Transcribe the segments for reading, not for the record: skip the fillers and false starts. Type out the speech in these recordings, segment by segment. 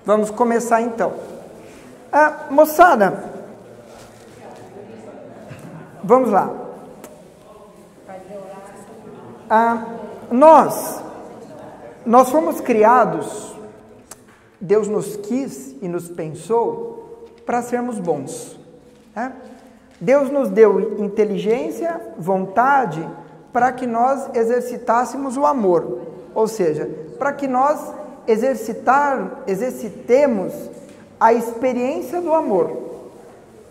Vamos começar então. Moçada, vamos lá. Nós fomos criados, Deus nos quis e nos pensou para sermos bons. Deus nos deu inteligência, vontade, para que nós exercitássemos o amor. Ou seja, para que nós exercitemos a experiência do amor,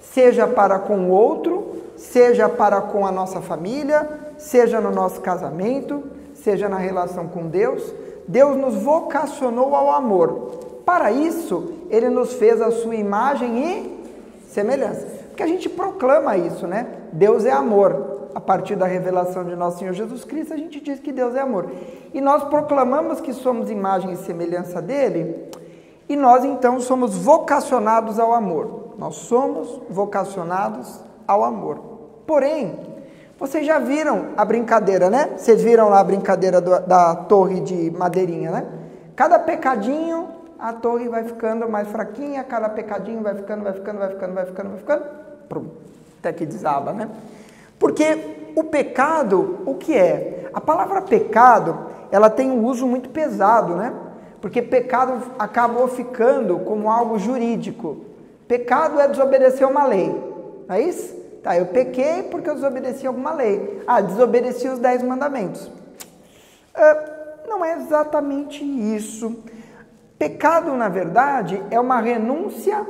seja para com o outro, seja para com a nossa família, seja no nosso casamento, seja na relação com Deus. Deus nos vocacionou ao amor. Para isso, Ele nos fez a sua imagem e semelhança. Porque a gente proclama isso, né? Deus é amor. A partir da revelação de nosso Senhor Jesus Cristo, a gente diz que Deus é amor. E nós proclamamos que somos imagem e semelhança dEle, e nós então somos vocacionados ao amor. Nós somos vocacionados ao amor. Porém, vocês já viram a brincadeira, né? Vocês viram lá a brincadeira da torre de madeirinha, né? Cada pecadinho, a torre vai ficando mais fraquinha, cada pecadinho vai ficando, prum, até que desaba, né? Porque o pecado, o que é? A palavra pecado, ela tem um uso muito pesado, né? Porque pecado acabou ficando como algo jurídico. Pecado é desobedecer uma lei, não é isso? Tá, eu pequei porque eu desobedeci alguma lei. Desobedeci os 10 mandamentos. Não é exatamente isso. Pecado, na verdade, é uma renúncia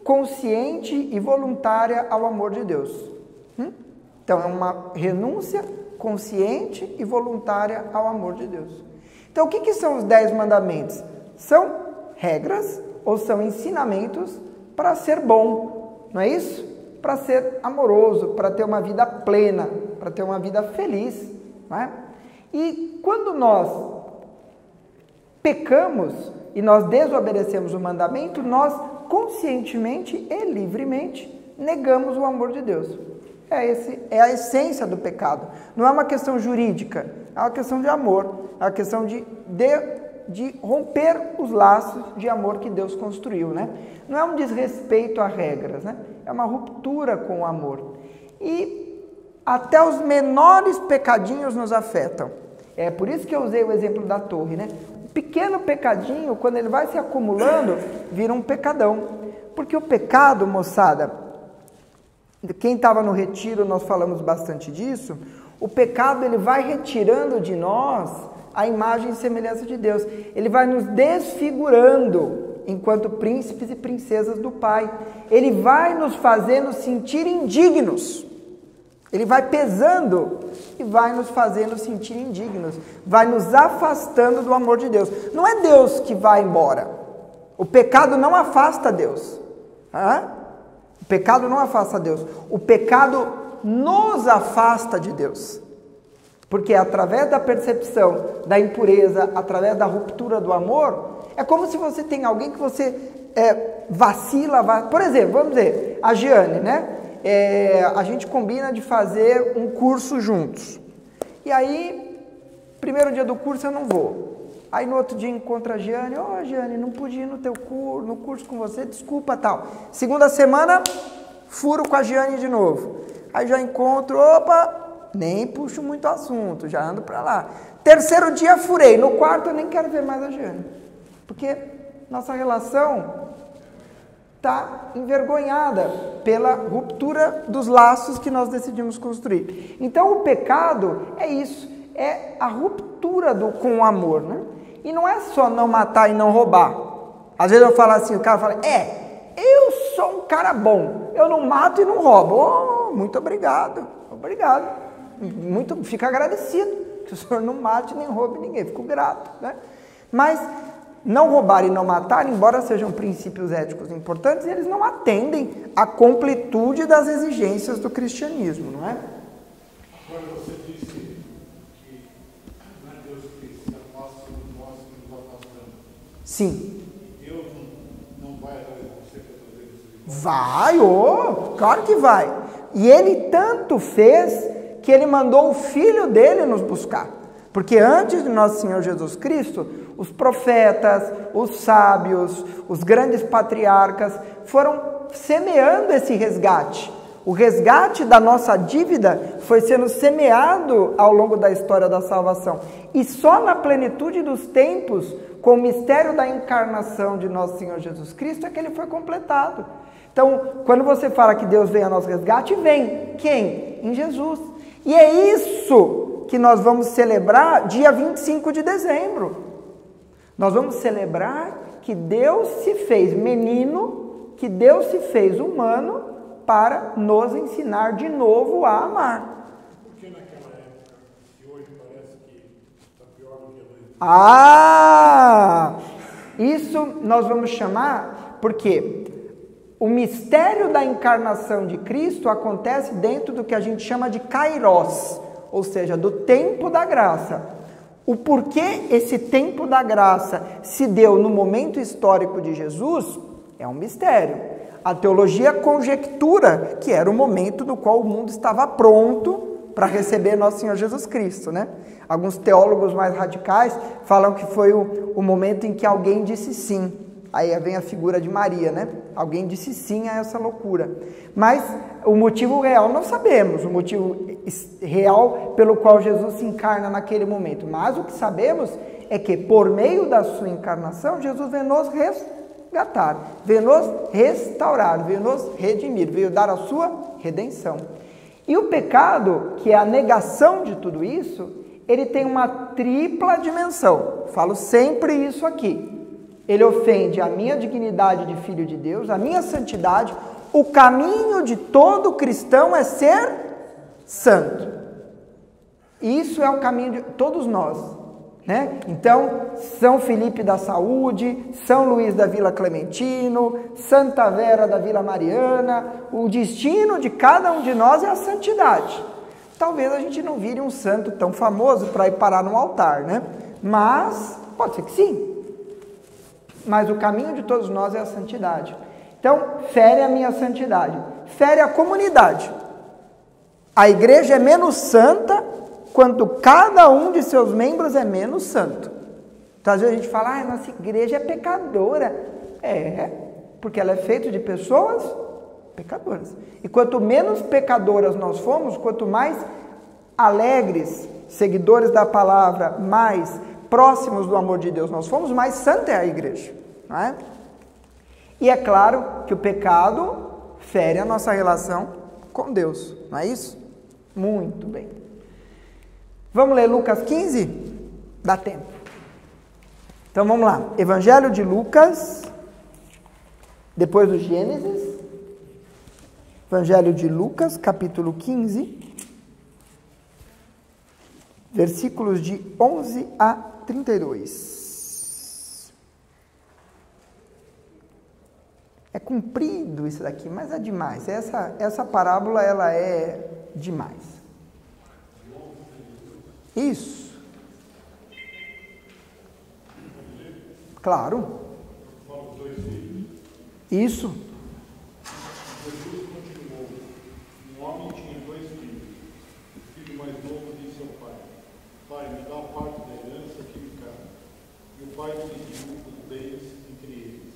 consciente e voluntária ao amor de Deus. Então, é uma renúncia consciente e voluntária ao amor de Deus. Então, o que são os 10 mandamentos? São regras ou são ensinamentos para ser bom, não é isso? Para ser amoroso, para ter uma vida plena, para ter uma vida feliz, não é? E quando nós pecamos e nós desobedecemos o mandamento, nós conscientemente e livremente negamos o amor de Deus. É a essência do pecado. Não é uma questão jurídica, é uma questão de amor, é uma questão de romper os laços de amor que Deus construiu, né? Não é um desrespeito a regras, né? É uma ruptura com o amor. E até os menores pecadinhos nos afetam. É por isso que eu usei o exemplo da torre, né? Um pequeno pecadinho, quando ele vai se acumulando, vira um pecadão. Porque o pecado, moçada, quem estava no retiro, nós falamos bastante disso, o pecado ele vai retirando de nós a imagem e semelhança de Deus. Ele vai nos desfigurando enquanto príncipes e princesas do Pai. Ele vai nos fazendo sentir indignos. Ele vai pesando e vai nos fazendo sentir indignos. Vai nos afastando do amor de Deus. Não é Deus que vai embora. O pecado não afasta Deus. O pecado não afasta Deus. O pecado nos afasta de Deus. Porque através da percepção da impureza, através da ruptura do amor, é como se você tem alguém que você vacila. Por exemplo, vamos dizer, a Giane, né? A gente combina de fazer um curso juntos. E aí, primeiro dia do curso eu não vou. Aí no outro dia encontro a Giane. Giane, não pude ir no curso com você, desculpa, tal. Segunda semana, furo com a Giane de novo. Aí já encontro, nem puxo muito assunto, já ando para lá. Terceiro dia furei, no quarto eu nem quero ver mais a Giane. Porque nossa relação está envergonhada pela ruptura dos laços que nós decidimos construir. Então o pecado é isso, é a ruptura com o amor, né? E não é só não matar e não roubar. Às vezes eu falo assim, o cara fala, eu sou um cara bom, eu não mato e não roubo. Muito obrigado. Fica agradecido que o senhor não mate nem roube ninguém, fico grato, né? Mas não roubar e não matar, embora sejam princípios éticos importantes, eles não atendem à completude das exigências do cristianismo, não é? Agora você disse que não é Deus que se afasta de nós que nos afastamos. Sim. Deus não vai atrás de você para fazer isso? Vai, claro que vai. E ele tanto fez que ele mandou o filho dele nos buscar. Porque antes de nosso Senhor Jesus Cristo, os profetas, os sábios, os grandes patriarcas foram semeando esse resgate. O resgate da nossa dívida foi sendo semeado ao longo da história da salvação. E só na plenitude dos tempos, com o mistério da encarnação de nosso Senhor Jesus Cristo, é que ele foi completado. Então, quando você fala que Deus vem a nosso resgate, vem. Quem? Em Jesus. E é isso que nós vamos celebrar dia 25 de dezembro. Nós vamos celebrar que Deus se fez menino, que Deus se fez humano para nos ensinar de novo a amar. Por que naquela época, que hoje parece que está pior do que Isso nós vamos chamar, porque o mistério da encarnação de Cristo acontece dentro do que a gente chama de Kairos, ou seja, do tempo da graça. O porquê esse tempo da graça se deu no momento histórico de Jesus é um mistério. A teologia conjectura que era o momento no qual o mundo estava pronto para receber nosso Senhor Jesus Cristo, né? Alguns teólogos mais radicais falam que foi o momento em que alguém disse sim. Aí vem a figura de Maria, né? Alguém disse sim a essa loucura. Mas o motivo real não sabemos, o motivo real pelo qual Jesus se encarna naquele momento. Mas o que sabemos é que por meio da sua encarnação, Jesus veio nos resgatar, veio nos restaurar, veio nos redimir, veio dar a sua redenção. E o pecado, que é a negação de tudo isso, ele tem uma tripla dimensão. Falo sempre isso aqui. Ele ofende a minha dignidade de filho de Deus, a minha santidade. O caminho de todo cristão é ser santo. Isso é o caminho de todos nós, né? Então, São Felipe da Saúde, São Luís da Vila Clementino, Santa Vera da Vila Mariana, o destino de cada um de nós é a santidade. Talvez a gente não vire um santo tão famoso para ir parar no altar, né? Mas, pode ser que sim. Mas o caminho de todos nós é a santidade. Então, fere a minha santidade, fere a comunidade. A igreja é menos santa quanto cada um de seus membros é menos santo. Então, às vezes a gente fala, nossa igreja é pecadora. É, porque ela é feita de pessoas pecadoras. E quanto menos pecadoras nós formos, quanto mais alegres, seguidores da palavra, mais próximos do amor de Deus nós fomos, mais santa é a igreja, não é? E é claro que o pecado fere a nossa relação com Deus, não é isso? Muito bem. Vamos ler Lucas 15? Dá tempo. Então vamos lá. Evangelho de Lucas, depois do Gênesis. Evangelho de Lucas, capítulo 15, versículos de 11 a 32. É comprido isso daqui, mas é demais. Essa parábola, ela é demais. Isso. Claro. Isso. Jesus continuou. Um homem tinha 2 filhos. O filho mais novo disse ao pai: Pai, me dá a parte da herança que me cabe. E o pai dividiu os bens entre eles.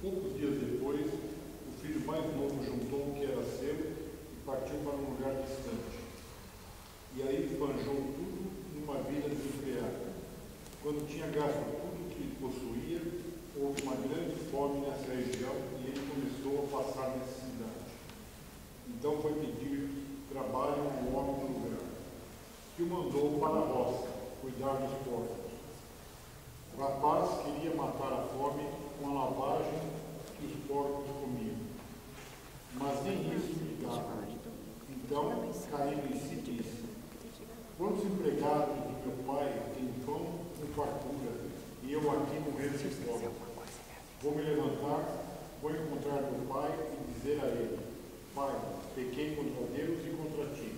Poucos dias depois, o filho mais novo juntou o que era seu e partiu para um lugar distante. E aí esbanjou tudo numa vida desenfreada. Quando tinha gasto tudo que possuía, houve uma grande fome nessa região e ele começou a passar necessidade. Então foi pedir trabalho a um homem no lugar, que o mandou para a roça, cuidar dos porcos. O rapaz queria matar a fome com a lavagem que os porcos comiam, mas nem isso lhe dava. Então, caindo em si, disse: Quantos empregados do meu pai têm pão com fartura, e eu aqui morrendo de fome? Vou me levantar, vou encontrar meu pai e dizer a ele: Pai, pequei contra Deus e contra ti.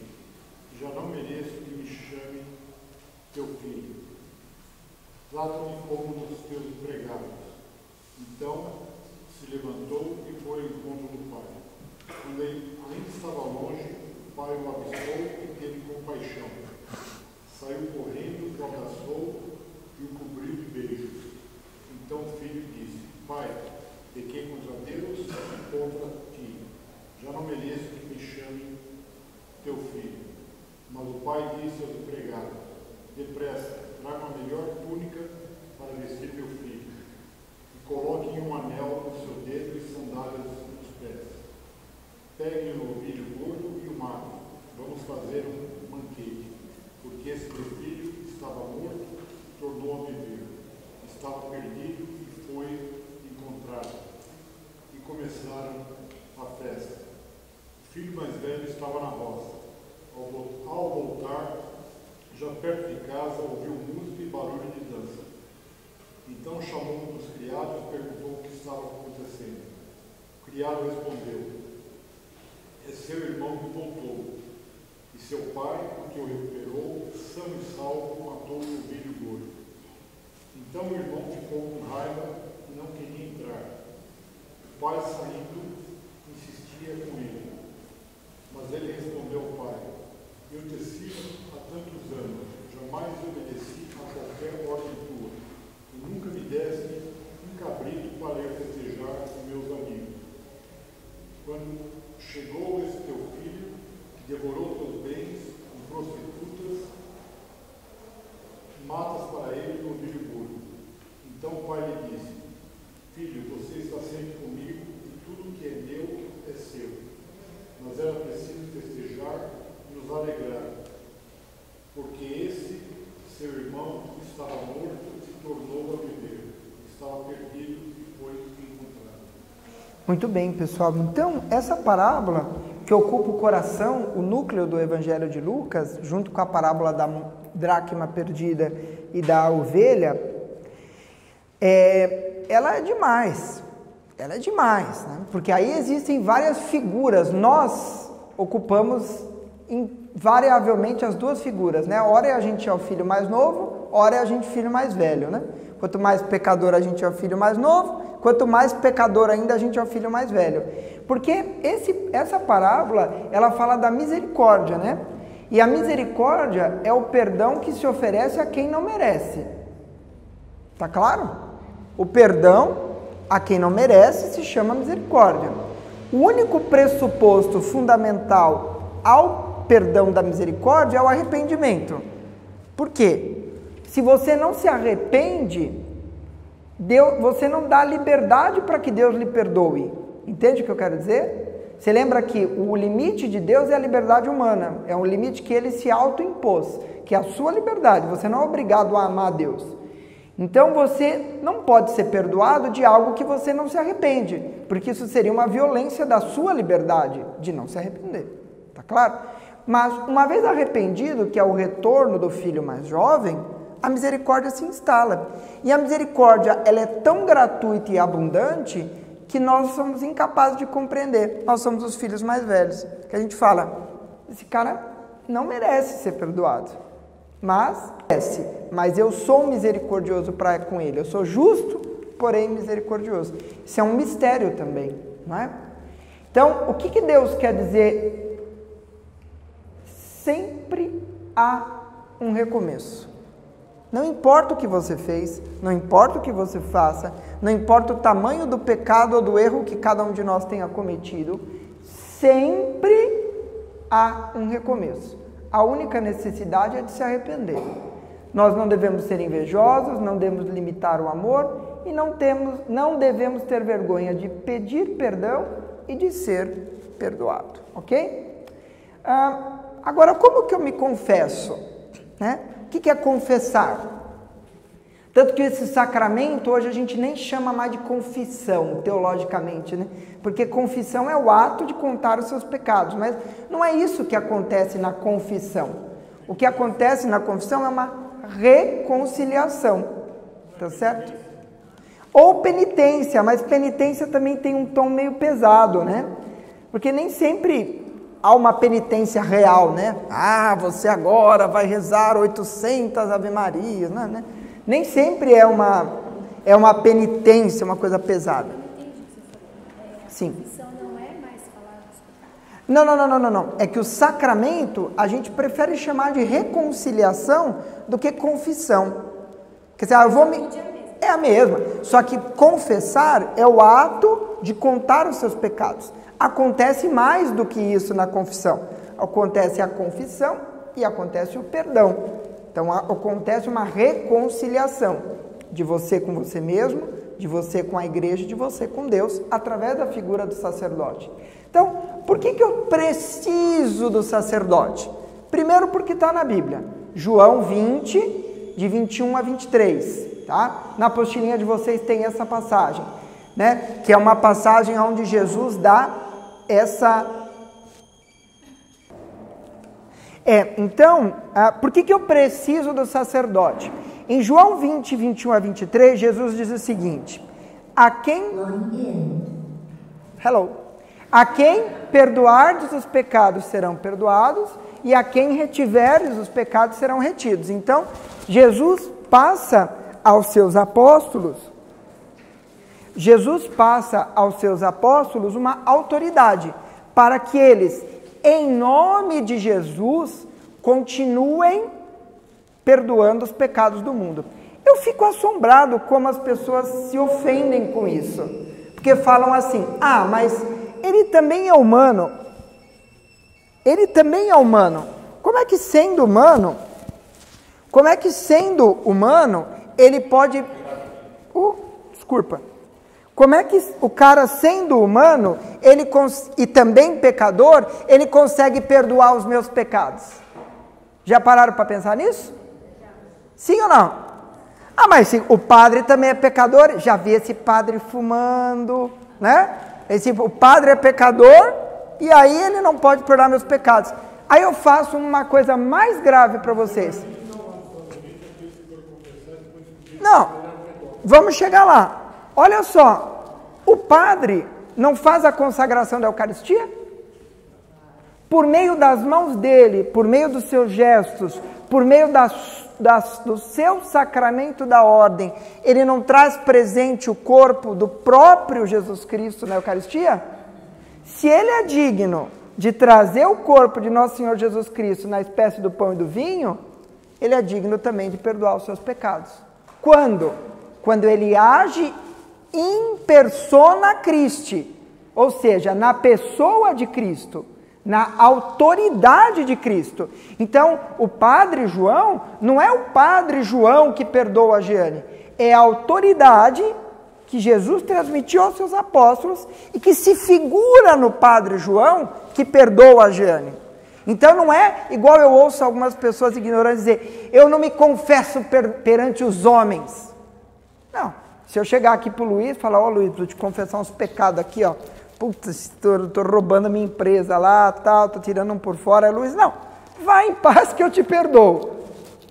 Já não mereço que me chame teu filho. Trata-me como um dos teus empregados. Então se levantou e foi ao encontro do pai. Quando ele ainda estava longe, o pai o avistou e teve compaixão. Saiu correndo, o abraçou e o cobriu de beijos. Então o filho disse: Pai, pequei contra Deus e contra ti. Já não mereço que me chame teu filho. Mas o pai disse aos empregados: Depressa, traga a melhor túnica para vestir meu filho, e coloquem um anel no seu dedo e sandálias nos pés. Peguem o novilho gordo e o matem. Vamos fazer um banquete, porque esse meu filho estava morto e tornou a viver. Estava perdido e foi encontrado. E começaram a festa. O filho mais velho estava na roça. Ao voltar, já perto de casa, ouviu música e barulho de dança. Então chamou um dos criados e perguntou o que estava acontecendo. O criado respondeu: É seu irmão que voltou. E seu pai, o que o recuperou, são e salvo, matou o novilho gordo. Então o irmão ficou com raiva e não queria entrar. O pai, saindo, insistia com ele. Mas ele respondeu ao pai: Eu te sigo há tantos anos, jamais obedeci a qualquer ordem tua, e nunca me deste um cabrito para eu festejar com meus amigos. Quando chegou esse teu filho, que devorou teus bens com prostitutas, matas para ele o novilho gordo. Então o pai lhe disse: Filho, você está sempre comigo e tudo que é meu é seu. Mas era preciso festejar e nos alegrar, porque esse, seu irmão, estava morto e se tornou a viver, estava perdido e foi encontrado. Muito bem, pessoal. Então, essa parábola que ocupa o coração, o núcleo do Evangelho de Lucas, junto com a parábola da dracma perdida e da ovelha, ela é demais. Ela é demais, né? Porque aí existem várias figuras. Nós ocupamos invariavelmente as duas figuras, né? Ora a gente é o filho mais novo, ora é a gente filho mais velho, né? Quanto mais pecador a gente é o filho mais novo, quanto mais pecador ainda a gente é o filho mais velho. Porque essa parábola, ela fala da misericórdia, né? E a misericórdia é o perdão que se oferece a quem não merece. Tá claro? O perdão a quem não merece se chama misericórdia. O único pressuposto fundamental ao perdão da misericórdia é o arrependimento. Por quê? Se você não se arrepende, você não dá liberdade para que Deus lhe perdoe. Entende o que eu quero dizer? Você lembra que o limite de Deus é a liberdade humana. É um limite que ele se autoimpôs, que é a sua liberdade. Você não é obrigado a amar a Deus. Então você não pode ser perdoado de algo que você não se arrepende, porque isso seria uma violência da sua liberdade de não se arrepender, tá claro? Mas uma vez arrependido, que é o retorno do filho mais jovem, a misericórdia se instala. E a misericórdia, ela é tão gratuita e abundante que nós somos incapazes de compreender. Nós somos os filhos mais velhos, que a gente fala: esse cara não merece ser perdoado. Mas eu sou misericordioso para com ele. Eu sou justo, porém misericordioso. Isso é um mistério também, não é? Então, o que Deus quer dizer? Sempre há um recomeço. Não importa o que você fez, não importa o que você faça, não importa o tamanho do pecado ou do erro que cada um de nós tenha cometido, sempre há um recomeço. A única necessidade é de se arrepender. Nós não devemos ser invejosos, não devemos limitar o amor e não devemos ter vergonha de pedir perdão e de ser perdoado, ok? Agora, como que eu me confesso? Né? O que é confessar? Tanto que esse sacramento hoje a gente nem chama mais de confissão, teologicamente, né? Porque confissão é o ato de contar os seus pecados, mas não é isso que acontece na confissão. O que acontece na confissão é uma reconciliação, tá certo? Ou penitência, mas penitência também tem um tom meio pesado, né? Porque nem sempre há uma penitência real, né? Ah, você agora vai rezar 800 Ave Marias, né? Nem sempre é uma penitência, uma coisa pesada. Eu não entendi o que você falou. Sim. A confissão não é mais falar dos pecados. Não. É que o sacramento a gente prefere chamar de reconciliação do que confissão. Quer dizer, é a mesma. Só que confessar é o ato de contar os seus pecados. Acontece mais do que isso na confissão. Acontece a confissão e acontece o perdão. Então acontece uma reconciliação de você com você mesmo, de você com a igreja, de você com Deus, através da figura do sacerdote. Então, por que eu preciso do sacerdote? Primeiro porque está na Bíblia. João 20, de 21 a 23. Tá? Na apostilinha de vocês tem essa passagem, né? Que é uma passagem onde Jesus dá essa... Então, por que eu preciso do sacerdote? Em João 20, 21 a 23, Jesus diz o seguinte: a quem perdoardes os pecados serão perdoados, e a quem retiveres os pecados serão retidos. Então, Jesus passa aos seus apóstolos uma autoridade para que eles, em nome de Jesus, continuem perdoando os pecados do mundo. Eu fico assombrado como as pessoas se ofendem com isso, porque falam assim: mas ele também é humano. Como é que sendo humano, ele pode... Como é que o cara, sendo humano, e também pecador, ele consegue perdoar os meus pecados? Já pararam para pensar nisso? Sim ou não? Mas sim, o padre também é pecador. Já vi esse padre fumando, né? O padre é pecador e aí ele não pode perdoar meus pecados. Aí eu faço uma coisa mais grave para vocês. Não, vamos chegar lá. Olha só, o padre não faz a consagração da Eucaristia? Por meio das mãos dele, por meio dos seus gestos, por meio do seu sacramento da ordem, ele não traz presente o corpo do próprio Jesus Cristo na Eucaristia? Se ele é digno de trazer o corpo de nosso Senhor Jesus Cristo na espécie do pão e do vinho, ele é digno também de perdoar os seus pecados. Quando? Quando ele age in persona Christi, ou seja, na pessoa de Cristo, na autoridade de Cristo. Então, o Padre João, não é o Padre João que perdoa a Jeane, é a autoridade que Jesus transmitiu aos seus apóstolos e que se figura no Padre João que perdoa a Jeane. Então não é igual eu ouço algumas pessoas ignorantes dizer: eu não me confesso perante os homens. Não, se eu chegar aqui pro Luiz e falar: Luiz, vou te confessar uns pecados aqui, putz, tô roubando a minha empresa lá, tal, tô tirando um por fora. Luiz, não, vai em paz que eu te perdoo.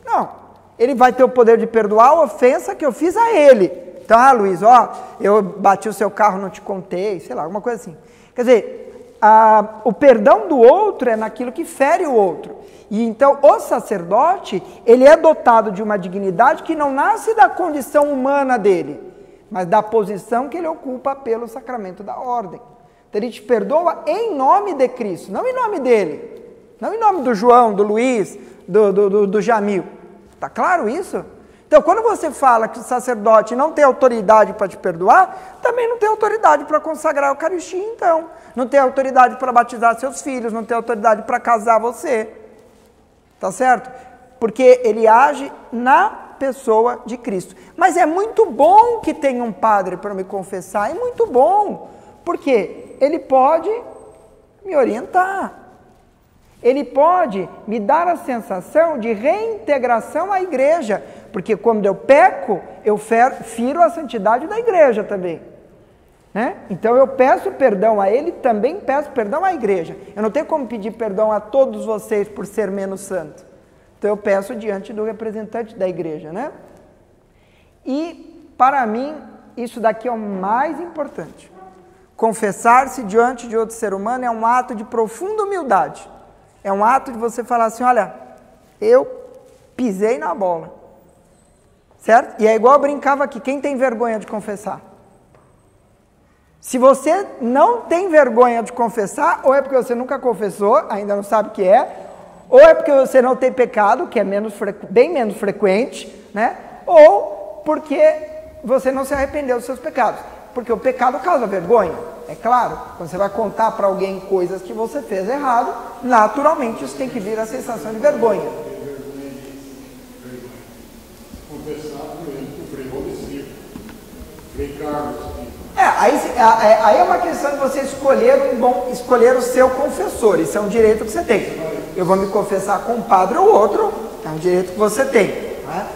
Não, ele vai ter o poder de perdoar a ofensa que eu fiz a ele. Então, Luiz, eu bati o seu carro, não te contei, sei lá, alguma coisa assim. Quer dizer, o perdão do outro é naquilo que fere o outro. E então, o sacerdote, ele é dotado de uma dignidade que não nasce da condição humana dele, mas da posição que ele ocupa pelo sacramento da ordem. Então, ele te perdoa em nome de Cristo, não em nome dele. Não em nome do João, do Luiz, do Jamil. Está claro isso? Então, quando você fala que o sacerdote não tem autoridade para te perdoar, também não tem autoridade para consagrar a Eucaristia, então. Não tem autoridade para batizar seus filhos, não tem autoridade para casar você. Tá certo? Porque ele age na pessoa de Cristo. Mas é muito bom que tenha um padre para me confessar, é muito bom. Porque ele pode me orientar. Ele pode me dar a sensação de reintegração à igreja, porque quando eu peco, eu firo a santidade da igreja também. Né? Então eu peço perdão a ele, também peço perdão à igreja. Eu não tenho como pedir perdão a todos vocês por ser menos santo. Então eu peço diante do representante da igreja. Né? E para mim, isso daqui é o mais importante. Confessar-se diante de outro ser humano é um ato de profunda humildade. É um ato de você falar assim: olha, eu pisei na bola. Certo? E é igual eu brincava aqui: quem tem vergonha de confessar? Se você não tem vergonha de confessar, ou é porque você nunca confessou, ainda não sabe o que é, ou é porque você não tem pecado, que é bem menos frequente, né? Ou porque você não se arrependeu dos seus pecados. Porque o pecado causa vergonha, é claro. Quando você vai contar para alguém coisas que você fez errado, naturalmente isso tem que vir a sensação de vergonha. Confessar o prevô discípulo. Frei Carlos. Aí é uma questão de você escolher o seu confessor. Isso é um direito que você tem. Eu vou me confessar com um padre ou outro, é um direito que você tem. Né?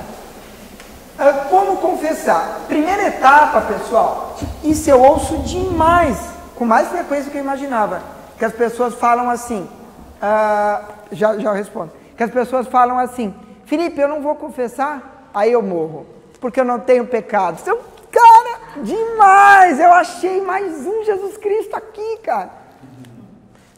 Como confessar? Primeira etapa, pessoal, isso eu ouço demais, com mais frequência do que eu imaginava, que as pessoas falam assim, já respondo, que as pessoas falam assim, Felipe, eu não vou confessar, aí eu morro, porque eu não tenho pecado. Então, cara, demais, eu achei mais um Jesus Cristo aqui, cara.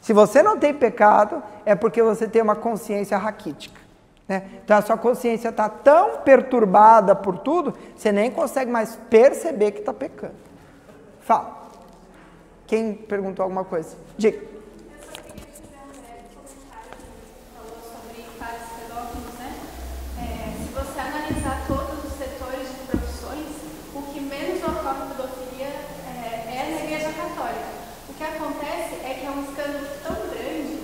Se você não tem pecado, é porque você tem uma consciência raquítica. Né? Então a sua consciência está tão perturbada por tudo, você nem consegue mais perceber que está pecando. Fala. Quem perguntou alguma coisa? Diga. Falou sobre padres pedófilos, né? Se você analisar todos os setores de profissões, o que menos ocorre pedofilia é na Igreja Católica. O que acontece é que é um escândalo tão grande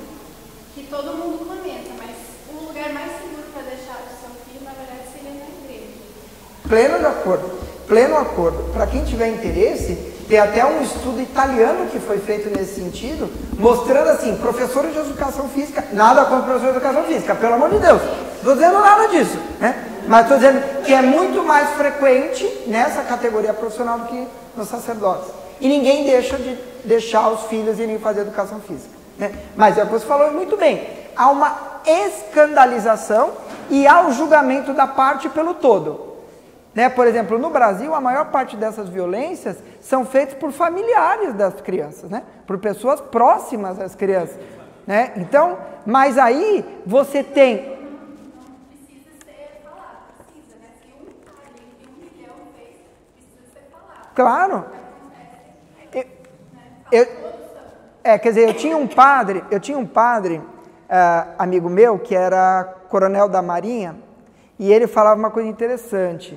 que todo mundo comenta, mas o lugar mais seguro para deixar o seu filho, na verdade, seria na igreja. Pleno de acordo, pleno acordo. Para quem tiver interesse, tem até um estudo italiano que foi feito nesse sentido, mostrando assim, professores de educação física, nada contra professores de educação física, pelo amor de Deus, não estou dizendo nada disso, né? Mas estou dizendo que é muito mais frequente nessa categoria profissional do que nos sacerdotes. E ninguém deixa de deixar os filhos irem fazer educação física. Né? Mas é o que você falou muito bem, há uma escandalização e há o julgamento da parte pelo todo. Né? Por exemplo, no Brasil, a maior parte dessas violências são feitas por familiares das crianças, né? Por pessoas próximas às crianças. Né? Então, mas aí você tem... Precisa ser falado, precisa, né? Se um pai de 1 milhão fez, precisa ser falado. Claro. Quer dizer, eu tinha um padre, amigo meu, que era coronel da Marinha, e ele falava uma coisa interessante.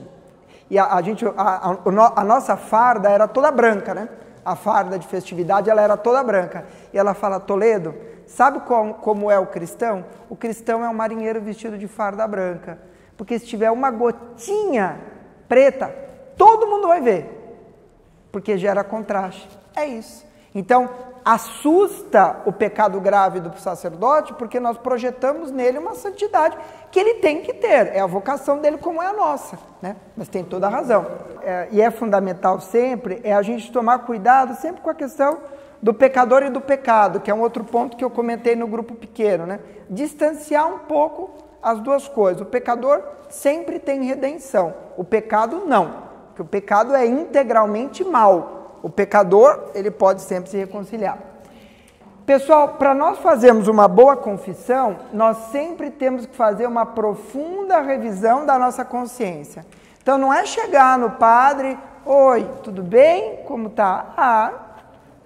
E a nossa farda era toda branca, né? A farda de festividade, ela era toda branca. E ela fala, Toledo, sabe como é o cristão? O cristão é um marinheiro vestido de farda branca. Porque se tiver uma gotinha preta, todo mundo vai ver. Porque gera contraste. É isso. Então, assusta o pecado grave do sacerdote, porque nós projetamos nele uma santidade que ele tem que ter. É a vocação dele como é a nossa, né? Mas tem toda a razão. E é fundamental sempre, a gente tomar cuidado sempre com a questão do pecador e do pecado, que é um outro ponto que eu comentei no grupo pequeno, né? Distanciar um pouco as duas coisas. O pecador sempre tem redenção, o pecado não, porque o pecado é integralmente mal. O pecador, ele pode sempre se reconciliar. Pessoal, para nós fazermos uma boa confissão, nós sempre temos que fazer uma profunda revisão da nossa consciência. Então, não é chegar no padre, oi, tudo bem? Como tá?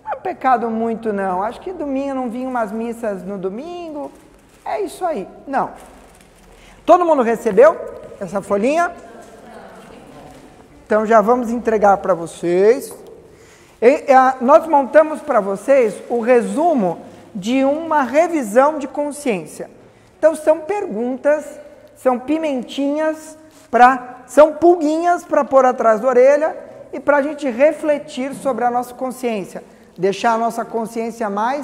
Não é pecado muito não, acho que domingo não vinha umas missas no domingo, é isso aí. Não. Todo mundo recebeu essa folhinha? Então, já vamos entregar para vocês. Nós montamos para vocês o resumo de uma revisão de consciência. Então são perguntas, são pimentinhas, são pulguinhas para pôr atrás da orelha e para a gente refletir sobre a nossa consciência, deixar a nossa consciência mais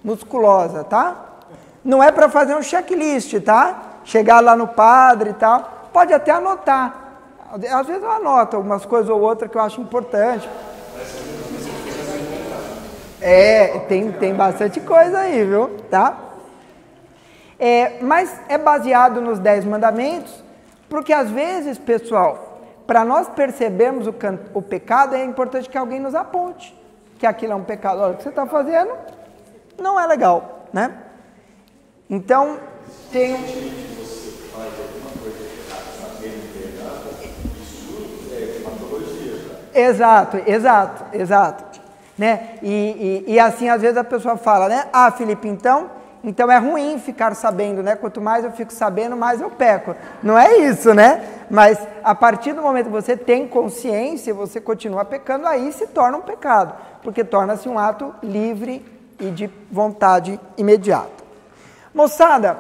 musculosa, tá? Não é para fazer um checklist, tá? Chegar lá no padre e tal, pode até anotar. Às vezes eu anoto algumas coisas ou outras que eu acho importante. Tem bastante coisa aí, viu? Tá? Mas é baseado nos 10 mandamentos, porque às vezes, pessoal, para nós percebermos o pecado, é importante que alguém nos aponte que aquilo é um pecado. Olha, o que você está fazendo não é legal, né? Então, tem você faz alguma coisa errada, sabendo que é errada, isso é patologia. Exato. né? E assim, às vezes a pessoa fala, né? Ah, Felipe, então é ruim ficar sabendo, né? Quanto mais eu fico sabendo, mais eu peco. Não é isso, né? Mas a partir do momento que você tem consciência, você continua pecando, aí se torna um pecado, porque torna-se um ato livre e de vontade imediata. Moçada,